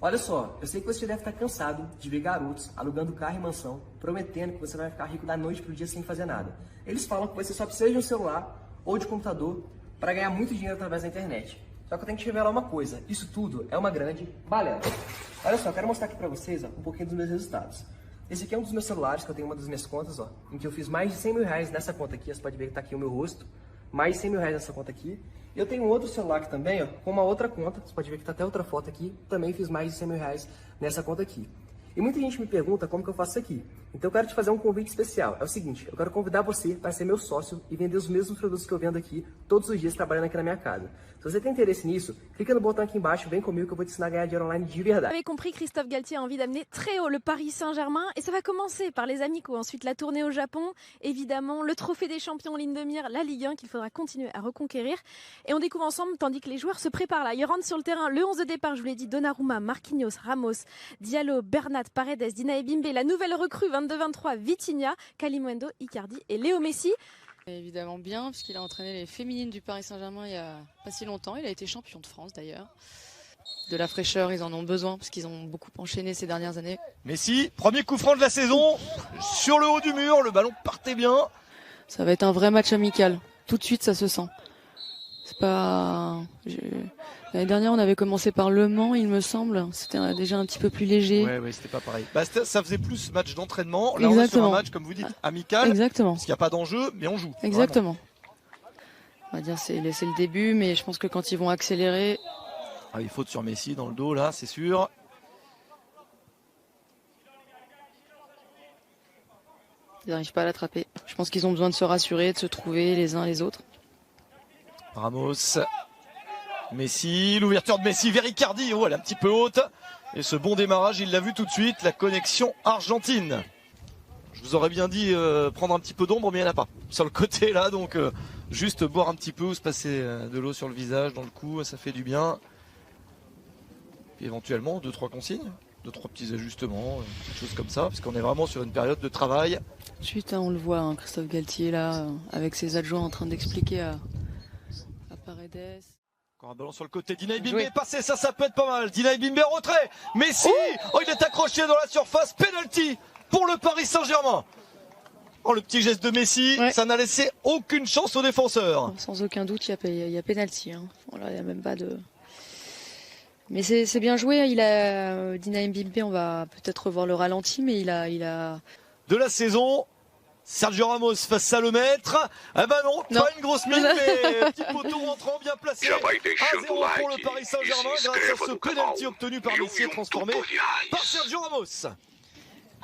Olha só, eu sei que você deve estar cansado de ver garotos alugando carro e mansão, prometendo que você vai ficar rico da noite pro dia sem fazer nada. Eles falam que você só precisa de um celular ou de computador para ganhar muito dinheiro através da internet. Só que eu tenho que te revelar uma coisa, isso tudo é uma grande balela. Olha só, eu quero mostrar aqui pra vocês um pouquinho dos meus resultados. Esse aqui é um dos meus celulares, que eu tenho uma das minhas contas, em que eu fiz mais de 100 mil reais nessa conta aqui, você pode ver que tá aqui o meu rosto, mais de 100 mil reais nessa conta aqui. Eu tenho um outro celular aqui também, com uma outra conta, você pode ver que tá até outra foto aqui, também fiz mais de 100 mil reais nessa conta aqui. E muita gente me pergunta como que eu faço isso aqui. Então eu quero te fazer um convite especial. É o seguinte, eu quero convidar você para ser meu sócio e vender os mesmos produtos que eu vendo aqui todos os dias trabalhando aqui na minha casa. Se você tem interesse nisso, clica no botão aqui embaixo, vem comigo que eu vou te ensinar a ganhar dinheiro online de verdade. Vous avez compris, Christophe Galtier a envie d'amener très haut le Paris Saint-Germain et ça va commencer par les amicaux, ensuite la tournée au Japon, évidemment le trophée des champions en ligne de mire, la Ligue 1 qu'il faudra continuer à reconquérir et on découvre ensemble tandis que les joueurs se préparent là. Ils rentrent sur le terrain, le 11 de départ, je vous l'ai dit, Donnarumma, Marquinhos, Ramos, Diallo, Bernat, Paredes, Dina Ebimbe, la nouvelle recrue 22-23, Vitinha, Kalimundo, Icardi et Léo Messi. Évidemment bien, puisqu'il a entraîné les féminines du Paris Saint-Germain il y a pas si longtemps. Il a été champion de France d'ailleurs. De la fraîcheur, ils en ont besoin, parce qu'ils ont beaucoup enchaîné ces dernières années. Messi, premier coup franc de la saison, sur le haut du mur, le ballon partait bien. Ça va être un vrai match amical. Tout de suite, ça se sent. C'est pas... L'année dernière, on avait commencé par Le Mans, il me semble. C'était déjà un petit peu plus léger. Ouais, c'était pas pareil. Ça faisait plus match d'entraînement. Là, Exactement. on est sur un match, comme vous dites, amical. Exactement. Parce qu'il n'y a pas d'enjeu, mais on joue. Exactement. Vraiment. On va dire c'est le début, mais je pense que quand ils vont accélérer... Ah, il faute sur Messi dans le dos, là, c'est sûr. Ils n'arrivent pas à l'attraper. Je pense qu'ils ont besoin de se rassurer, de se trouver les uns les autres. Ramos, Messi, l'ouverture de Messi vers Icardi, elle est un petit peu haute. Et ce bon démarrage, il l'a vu tout de suite, la connexion argentine. Je vous aurais bien dit prendre un petit peu d'ombre, mais il n'y en a pas. Sur le côté là, donc juste boire un petit peu ou se passer de l'eau sur le visage, dans le cou, ça fait du bien. Et éventuellement 2-3 consignes, 2-3 petits ajustements, quelque chose comme ça, parce qu'on est vraiment sur une période de travail. Ensuite, on le voit, Christophe Galtier là, avec ses adjoints en train d'expliquer à Paredes. Encore un ballon sur le côté, Dina Ebimbe est passé, ça peut être pas mal. Dina Ebimbe retrait, Messi, il est accroché dans la surface, penalty pour le Paris Saint-Germain. Le petit geste de Messi, ça n'a laissé aucune chance aux défenseurs. Sans aucun doute, il y a penalty. Il n'y a même pas de... Mais c'est bien joué, Dina Ebimbe, on va peut-être revoir le ralenti, mais il a... De la saison, Sergio Ramos face à le maître. Ah bah non, pas une grosse mine, mais petit poteau rentrant bien placé. 1-0 pour le Paris Saint-Germain grâce à ce penalty obtenu par Messi et transformé par Sergio Ramos.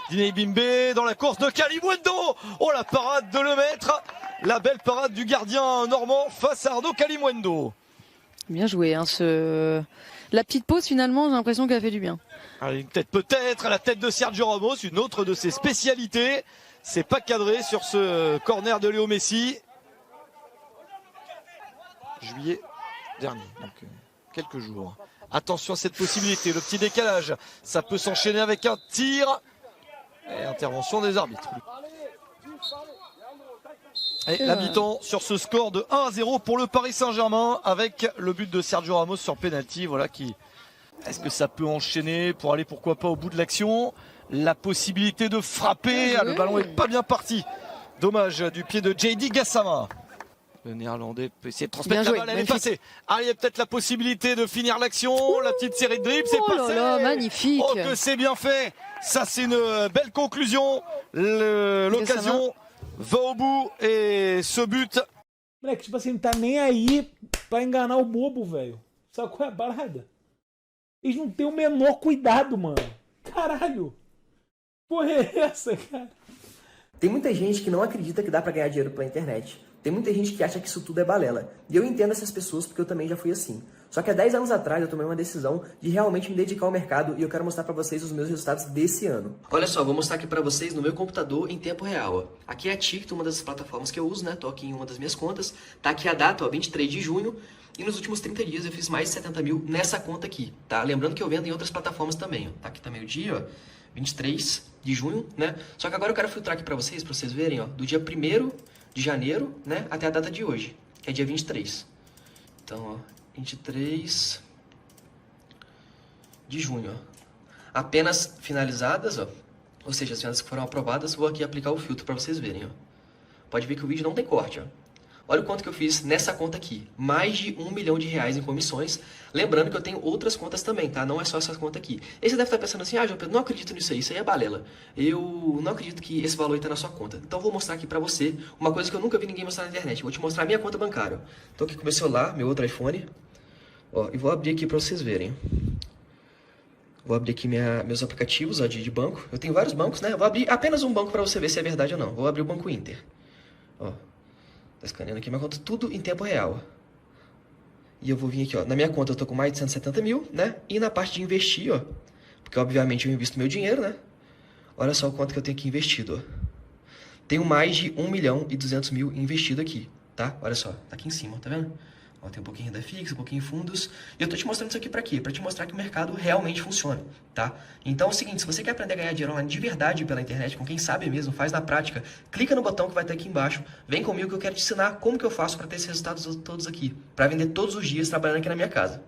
Dina Ebimbe dans la course de Kalimundo. La parade de le maître. La belle parade du gardien normand face à Arnaud Kalimundo. Bien joué, La petite pause finalement, j'ai l'impression qu'elle a fait du bien. Une tête peut-être à la tête de Sergio Ramos, une autre de ses spécialités. C'est pas cadré sur ce corner de Léo Messi. Juillet dernier, donc quelques jours. Attention à cette possibilité, le petit décalage. Ça peut s'enchaîner avec un tir. Et intervention des arbitres. Et la mi-temps sur ce score de 1-0 pour le Paris Saint-Germain avec le but de Sergio Ramos sur penalty. Est-ce que ça peut enchaîner pour aller pourquoi pas au bout de l'action? La possibilité de frapper, le ballon est pas bien parti. Dommage du pied de JD Gassama. Le néerlandais peut essayer de transmettre la balle, elle est passée. Il y a peut-être la possibilité de finir l'action. La petite série de dribbles, c'est passé. Magnifique. Que c'est bien fait. Ça, c'est une belle conclusion. L'occasion va au bout et ce but. Moleque, tipo assim, não tá nem aí pra enganar o bobo, velho. Sabe qual é a parada? Eles não têm o menor cuidado, mano. Caralho. Porra é essa, cara? Tem muita gente que não acredita que dá pra ganhar dinheiro pela internet. Tem muita gente que acha que isso tudo é balela. E eu entendo essas pessoas porque eu também já fui assim. Só que há 10 anos atrás eu tomei uma decisão de realmente me dedicar ao mercado e eu quero mostrar pra vocês os meus resultados desse ano. Olha só, vou mostrar aqui pra vocês no meu computador em tempo real. Aqui é a TikTok, uma das plataformas que eu uso, né? Tô aqui em uma das minhas contas. Tá aqui a data, 23 de junho. E nos últimos 30 dias eu fiz mais de 70 mil nessa conta aqui, tá? Lembrando que eu vendo em outras plataformas também, ó. Tá aqui também o dia, ó. 23 de junho, né? Só que agora eu quero filtrar aqui pra vocês verem, ó. Do dia 1º de janeiro, né? Até a data de hoje, que é dia 23. Então, ó. 23 de junho, ó. Apenas finalizadas, ó. Ou seja, as vendas que foram aprovadas, vou aqui aplicar o filtro para vocês verem, ó. Pode ver que o vídeo não tem corte, ó. Olha o quanto que eu fiz nessa conta aqui. Mais de R$1 milhão em comissões. Lembrando que eu tenho outras contas também, tá? Não é só essa conta aqui. E você deve estar pensando assim, João Pedro, não acredito nisso aí, isso aí é balela. Eu não acredito que esse valor está na sua conta. Então eu vou mostrar aqui pra você uma coisa que eu nunca vi ninguém mostrar na internet. Vou te mostrar a minha conta bancária. Tô aqui com meu celular, meu outro iPhone. Ó, e vou abrir aqui pra vocês verem. Vou abrir aqui meus aplicativos, ó, de banco. Eu tenho vários bancos, né? Eu vou abrir apenas um banco pra você ver se é verdade ou não. Vou abrir o Banco Inter. Ó. Tá escaneando aqui minha conta, tudo em tempo real. E eu vou vir aqui, ó. Na minha conta eu tô com mais de 170 mil, né? E na parte de investir, ó. Porque obviamente eu invisto meu dinheiro, né? Olha só o quanto que eu tenho aqui investido, ó. Tenho mais de 1.200.000 investido aqui, tá? Olha só, tá aqui em cima, tá vendo? Ó, tem um pouquinho renda fixa, um pouquinho em fundos. E eu tô te mostrando isso aqui pra quê? Pra te mostrar que o mercado realmente funciona, tá? Então é o seguinte, se você quer aprender a ganhar dinheiro online de verdade pela internet, com quem sabe mesmo, faz na prática, clica no botão que vai estar aqui embaixo, vem comigo que eu quero te ensinar como que eu faço pra ter esses resultados todos aqui, pra vender todos os dias trabalhando aqui na minha casa.